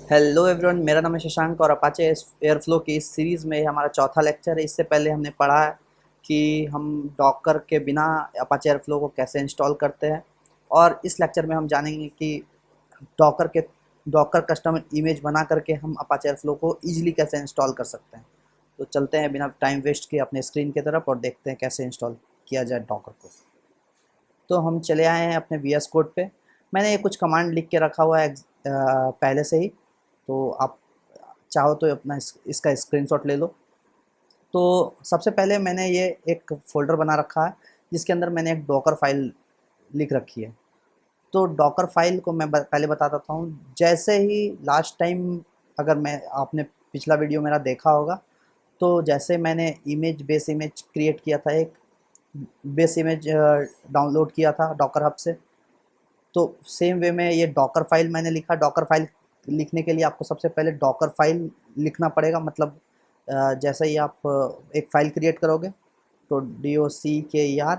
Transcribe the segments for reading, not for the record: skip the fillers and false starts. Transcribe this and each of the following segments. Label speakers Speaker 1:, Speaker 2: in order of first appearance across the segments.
Speaker 1: Hello everyone, मेरा नाम है शशांक और अपाचे एयरफ्लो की इस सीरीज़ में हमारा चौथा लेक्चर है। इससे पहले हमने पढ़ा है कि हम डॉकर के बिना अपाचे एयरफ्लो को कैसे इंस्टॉल करते हैं, और इस लेक्चर में हम जानेंगे कि डॉकर कस्टम इमेज बना करके हम अपाचे एयरफ्लो को ईजिली कैसे इंस्टॉल कर सकते हैं। तो चलते हैं बिना टाइम वेस्ट किए अपने स्क्रीन की तरफ और देखते हैं कैसे इंस्टॉल किया जाए डॉकर को। तो हम चले आए हैं अपने वी एस कोड पे। मैंने ये कुछ कमांड लिख के रखा हुआ है पहले से ही, तो आप चाहो तो अपना इसका स्क्रीनशॉट ले लो। तो सबसे पहले मैंने ये एक फ़ोल्डर बना रखा है जिसके अंदर मैंने एक डॉकर फाइल लिख रखी है। तो डॉकर फाइल को मैं पहले बता देता हूँ। जैसे ही लास्ट टाइम, अगर मैं आपने पिछला वीडियो मेरा देखा होगा, तो जैसे मैंने बेस इमेज क्रिएट किया था, एक बेस इमेज डाउनलोड किया था डॉकर हब से, तो सेम वे में ये डॉकर फाइल मैंने लिखा। डॉकर फाइल लिखने के लिए आपको सबसे पहले डॉकर फाइल लिखना पड़ेगा। मतलब जैसे ही आप एक फ़ाइल क्रिएट करोगे तो DOCKER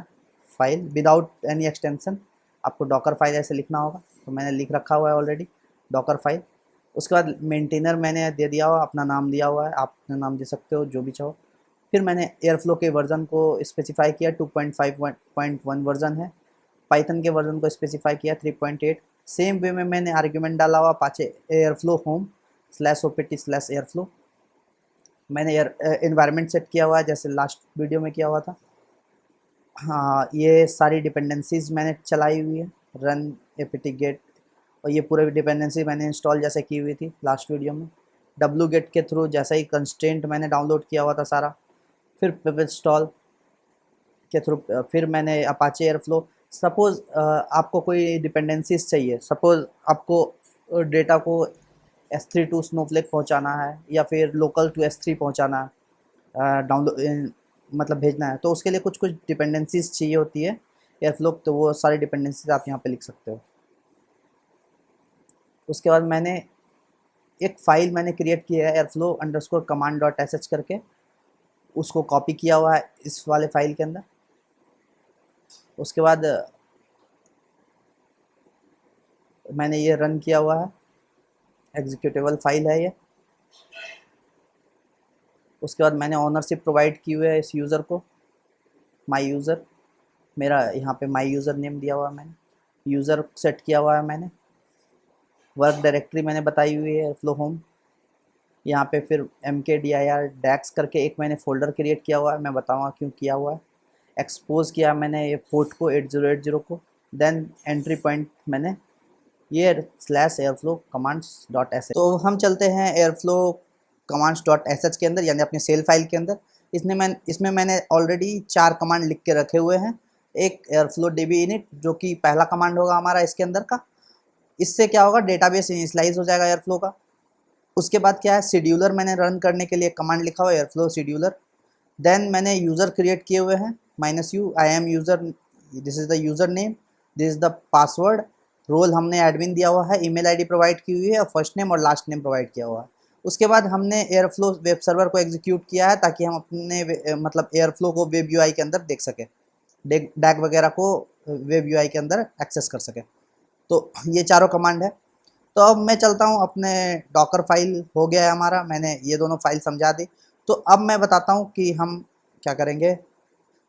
Speaker 1: file without any extension, आपको डॉकर फाइल ऐसे लिखना होगा। तो मैंने लिख रखा हुआ है ऑलरेडी डॉकर फाइल। उसके बाद मेंटेनर मैंने दे दिया हुआ, अपना नाम दिया हुआ है, आप अपना नाम दे सकते हो जो भी चाहो। फिर मैंने एयरफ्लो के वर्जन को स्पेसिफाई किया, 2.5.1 वर्जन है। पाइथन के वर्जन को स्पेसिफाई किया 3.8। सेम वे में मैंने आर्ग्यूमेंट डाला हुआ अपाचे एयरफ्लो होम /opt/एयरफ्लो। मैंने एनवायरनमेंट सेट किया हुआ है जैसे लास्ट वीडियो में किया हुआ था। हाँ, ये सारी डिपेंडेंसीज मैंने चलाई हुई है, रन apt गेट, और ये पूरे डिपेंडेंसी मैंने इंस्टॉल जैसे की हुई थी लास्ट वीडियो में। wget के थ्रू जैसा ही कंस्ट्रेंट मैंने डाउनलोड किया हुआ था सारा। फिर पिप इंस्टॉल के थ्रू फिर मैंने अपाचे एयरफ्लो। सपोज़ आपको कोई डिपेंडेंसीज चाहिए, सपोज़ आपको डेटा को S3 टू स्नोफ्लेक पहुंचाना है या फिर लोकल टू S3 पहुंचाना है, डाउनलोड मतलब भेजना है, तो उसके लिए कुछ कुछ डिपेंडेंसीज चाहिए होती है एयरफ्लो। तो वो सारी डिपेंडेंसीज आप यहाँ पे लिख सकते हो। उसके बाद मैंने एक फ़ाइल मैंने क्रिएट किया है airflow_command.sh करके, उसको कॉपी किया हुआ है इस वाले फाइल के अंदर। उसके बाद मैंने ये रन किया हुआ है, एग्जीक्यूटेबल फाइल है ये। उसके बाद मैंने ऑनरशिप प्रोवाइड की हुई है इस यूज़र को, माई यूज़र। मेरा यहाँ पे माई यूज़र नेम दिया हुआ है, मैंने यूज़र सेट किया हुआ है। मैंने वर्क डायरेक्टरी मैंने बताई हुई है एयरफ्लो होम। यहाँ पे फिर mkdir dax करके एक मैंने फ़ोल्डर क्रिएट किया हुआ है, मैं बताऊँगा क्यों किया हुआ है। एक्सपोज किया मैंने ये पोर्ट को 8080 को। देन एंट्री पॉइंट मैंने ये /airflow commands.sh। तो हम चलते हैं एयरफ्लो commands.sh के अंदर, यानी अपने सेल फाइल के अंदर। इसमें मैंने ऑलरेडी 4 कमांड लिख के रखे हुए हैं। एक एयरफ्लो db init जो कि पहला कमांड होगा हमारा इसके अंदर का। इससे क्या होगा, डेटाबेस इनिशियलाइज हो जाएगा एयरफ्लो का। उसके बाद क्या है, शेड्यूलर मैंने रन करने के लिए कमांड लिखा हुआ है एयरफ्लो शेड्यूलर। देन मैंने यूज़र क्रिएट किए हुए हैं -u, I am user, this is the user name, this is the password. Role हमने एडमिन दिया हुआ है, ईमेल आईडी प्रोवाइड की हुई है, और फर्स्ट नेम और लास्ट नेम प्रोवाइड किया हुआ है। उसके बाद हमने एयरफ्लो वेब सर्वर को एग्जीक्यूट किया है ताकि हम अपने मतलब एयरफ्लो को वेब यूआई के अंदर देख सकें, डैग वगैरह को वेब यूआई के अंदर एक्सेस कर सकें। तो ये चारों कमांड है। तो अब मैं चलता हूँ अपने डॉकर फाइल हो गया है हमारा, मैंने ये दोनों फाइल समझा दी। तो अब मैं बताता हूँ कि हम क्या करेंगे।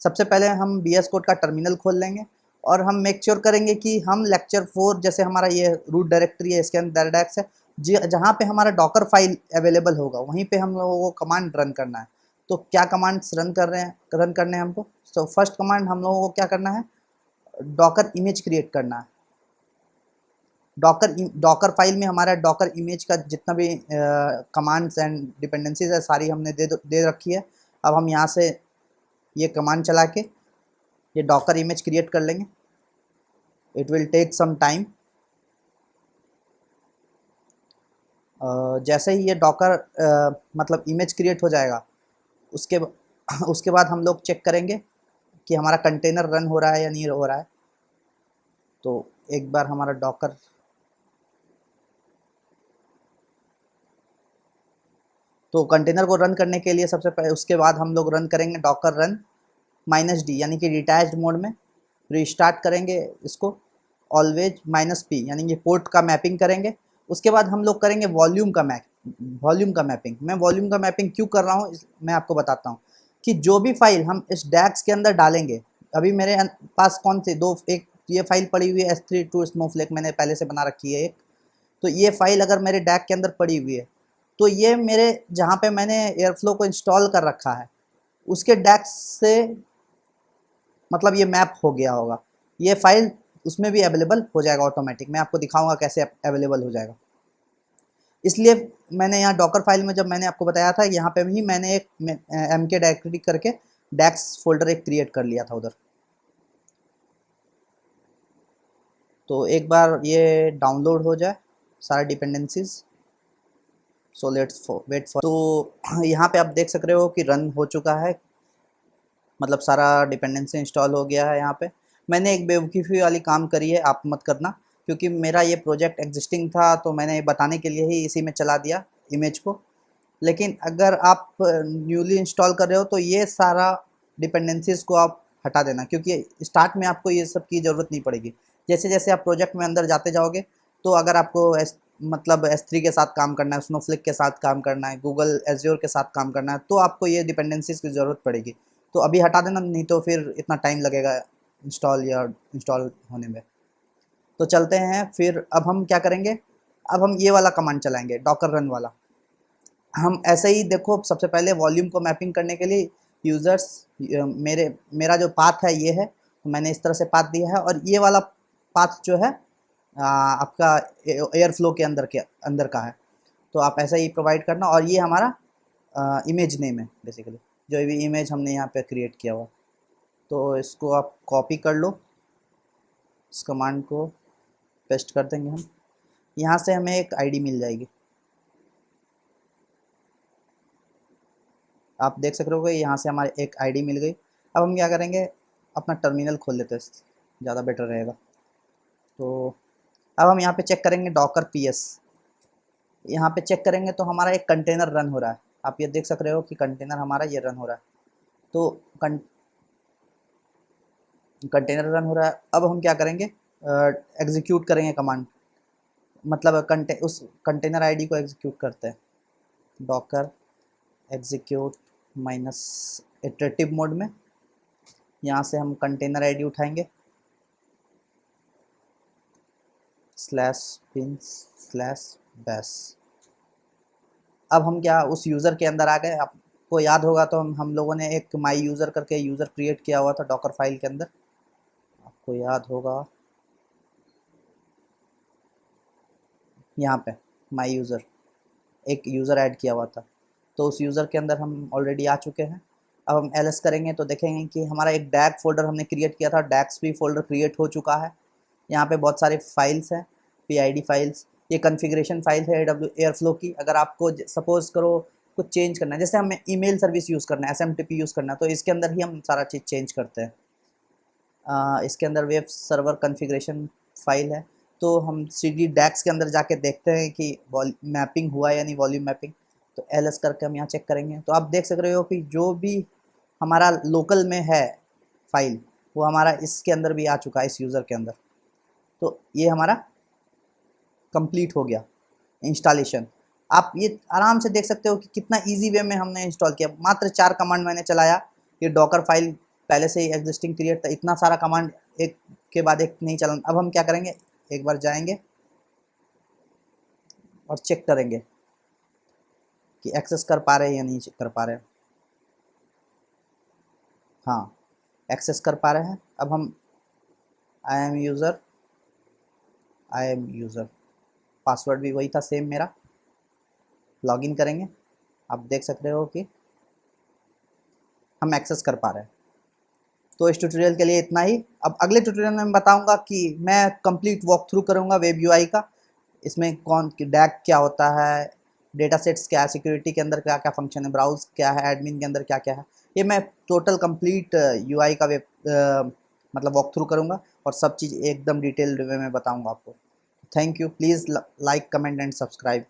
Speaker 1: सबसे पहले हम VS कोड का टर्मिनल खोल लेंगे और हम मेक श्योर करेंगे कि हम लेक्चर 4, जैसे हमारा ये रूट डायरेक्टरी है इसके अंदर डायरेक्ट है, जहाँ पे हमारा डॉकर फाइल अवेलेबल होगा वहीं पे हम लोगों को कमांड रन करना है। तो क्या कमांड्स रन करने हैं हमको। तो फर्स्ट कमांड हम लोगों को क्या करना है, डॉकर इमेज क्रिएट करना है। डॉकर फाइल में हमारा डॉकर इमेज का जितना भी कमांड्स एंड डिपेंडेंसीज है सारी हमने दे रखी है। अब हम यहाँ से ये कमांड चला के ये डॉकर इमेज क्रिएट कर लेंगे। It will take some time. जैसे ही ये डॉकर मतलब इमेज क्रिएट हो जाएगा, उसके उसके बाद हम लोग चेक करेंगे कि हमारा कंटेनर रन हो रहा है या नहीं हो रहा है। तो एक बार हमारा डॉकर, तो कंटेनर को रन करने के लिए सबसे पहले, उसके बाद हम लोग रन करेंगे डॉकर रन -d, यानी कि डिटैच्ड मोड में रिस्टार्ट करेंगे इसको। ऑलवेज -p यानी कि पोर्ट का मैपिंग करेंगे। उसके बाद हम लोग करेंगे वॉल्यूम का मैपिंग। मैं वॉल्यूम का मैपिंग क्यों कर रहा हूँ मैं आपको बताता हूँ कि जो भी फाइल हम इस डैक्स के अंदर डालेंगे, अभी मेरे पास कौन से दो, एक ये फाइल पड़ी हुई है S3 टू स्नोफ्लेक, मैंने पहले से बना रखी है एक, तो ये फाइल अगर मेरे डैक के अंदर पड़ी हुई है तो ये मेरे जहाँ पे मैंने एयरफ्लो को इंस्टॉल कर रखा है उसके डैक्स से मतलब ये मैप हो गया होगा, ये फाइल उसमें भी अवेलेबल हो जाएगा ऑटोमेटिक। मैं आपको दिखाऊंगा कैसे अवेलेबल हो जाएगा। इसलिए मैंने यहाँ डॉकर फाइल में जब मैंने आपको बताया था यहाँ पे भी मैंने एक MK डायरेक्टरी करके डैक्स फोल्डर एक क्रिएट कर लिया था उधर। तो एक बार ये डाउनलोड हो जाए सारे dependencies, so let's wait for. तो यहाँ पे आप देख सक रहे हो कि रन हो चुका है, मतलब सारा डिपेंडेंसी इंस्टॉल हो गया है। यहाँ पे मैंने एक बेवकूफ़ी वाली काम करी है, आप मत करना, क्योंकि मेरा ये प्रोजेक्ट एग्जिस्टिंग था तो मैंने बताने के लिए ही इसी में चला दिया इमेज को। लेकिन अगर आप न्यूली इंस्टॉल कर रहे हो तो ये सारा डिपेंडेंसीज़ को आप हटा देना, क्योंकि स्टार्ट में आपको ये सब की ज़रूरत नहीं पड़ेगी। जैसे जैसे आप प्रोजेक्ट में अंदर जाते जाओगे तो अगर आपको मतलब S3 के साथ काम करना है, स्नोफ्लिक के साथ काम करना है, गूगल एज्योर के साथ काम करना है, तो आपको ये डिपेंडेंसीज़ की ज़रूरत पड़ेगी। तो अभी हटा देना, नहीं तो फिर इतना टाइम लगेगा इंस्टॉल होने में। तो चलते हैं फिर। अब हम क्या करेंगे, अब हम ये वाला कमांड चलाएंगे, डॉकर रन वाला। हम ऐसे ही देखो, सबसे पहले वॉल्यूम को मैपिंग करने के लिए यूज़र्स मेरा जो पाथ है ये है, तो मैंने इस तरह से पाथ दिया है, और ये वाला पाथ जो है आपका एयरफ्लो के अंदर का है, तो आप ऐसा ही प्रोवाइड करना। और ये हमारा इमेज नेम है बेसिकली, जो भी इमेज हमने यहाँ पे क्रिएट किया हुआ, तो इसको आप कॉपी कर लो, इस कमांड को पेस्ट कर देंगे हम। यहाँ से हमें एक आईडी मिल जाएगी, आप देख सक रहे हो, यहाँ से हमारे एक आईडी मिल गई। अब हम क्या करेंगे, अपना टर्मिनल खोल लेते हैं, ज़्यादा बेटर रहेगा। तो अब हम यहाँ पे चेक करेंगे डॉकर PS, यहाँ पे चेक करेंगे तो हमारा एक कंटेनर रन हो रहा है। आप ये देख सक रहे हो कि कंटेनर हमारा ये रन हो रहा है, तो कंटेनर रन हो रहा है। अब हम क्या करेंगे, एग्जीक्यूट करेंगे कमांड, मतलब उस कंटेनर आईडी को एग्जीक्यूट करते हैं, Docker execute minus iterative mode में। यहाँ से हम कंटेनर आईडी उठाएंगे, /bin/bash। अब हम क्या उस यूज़र के अंदर आ गए। आपको याद होगा तो हम लोगों ने एक माई यूज़र करके यूज़र क्रिएट किया हुआ था डॉकर फाइल के अंदर, आपको याद होगा, यहाँ पे माई यूज़र एक यूज़र ऐड किया हुआ था, तो उस यूज़र के अंदर हम ऑलरेडी आ चुके हैं। अब हम ls करेंगे तो देखेंगे कि हमारा एक डैक फोल्डर हमने क्रिएट किया था, डैक्स भी फोल्डर क्रिएट हो चुका है। यहाँ पे बहुत सारे फाइल्स हैं, PID फाइल्स, ये कॉन्फ़िगरेशन फाइल है एयरफ्लो की। अगर आपको सपोज़ करो कुछ चेंज करना है, जैसे हमें ईमेल सर्विस यूज़ करना है, SMTP यूज़ करना है, तो इसके अंदर ही हम सारा चीज़ चेंज करते हैं। इसके अंदर वेब सर्वर कॉन्फ़िगरेशन फाइल है, तो हम CD डैक्स के अंदर जाके देखते हैं कि मैपिंग हुआ या नहीं, वॉल्यूम मैपिंग। तो ls करके हम यहाँ चेक करेंगे, तो आप देख सक रहे हो कि जो भी हमारा लोकल में है फाइल वो हमारा इसके अंदर भी आ चुका है, इस यूज़र के अंदर। तो ये हमारा कंप्लीट हो गया इंस्टॉलेशन। आप ये आराम से देख सकते हो कि कितना इजी वे में हमने इंस्टॉल किया, मात्र 4 कमांड मैंने चलाया। ये डॉकर फाइल पहले से ही एग्जिस्टिंग क्रिएट था, इतना सारा कमांड एक के बाद एक नहीं चलाना। अब हम क्या करेंगे, एक बार जाएंगे और चेक करेंगे कि एक्सेस कर पा रहे हैं या नहीं कर पा रहे हैं। हाँ, एक्सेस कर पा रहे हैं। अब हम आई एम यूज़र, पासवर्ड भी वही था सेम मेरा, लॉगिन करेंगे। आप देख सकते हो कि हम एक्सेस कर पा रहे हैं। तो इस ट्यूटोरियल के लिए इतना ही। अब अगले ट्यूटोरियल में मैं बताऊंगा कि मैं कंप्लीट वॉक थ्रू करूंगा वेब यूआई का, इसमें कौन डैक क्या होता है, डेटा सेट्स क्या है, सिक्योरिटी के अंदर क्या क्या फंक्शन है, ब्राउज क्या है, एडमिन के अंदर क्या क्या है, ये मैं टोटल कंप्लीट यूआई का मतलब वॉक थ्रू करूंगा, और सब चीज़ एकदम डिटेल्ड वे में बताऊंगा आपको। Thank you, please like comment and subscribe.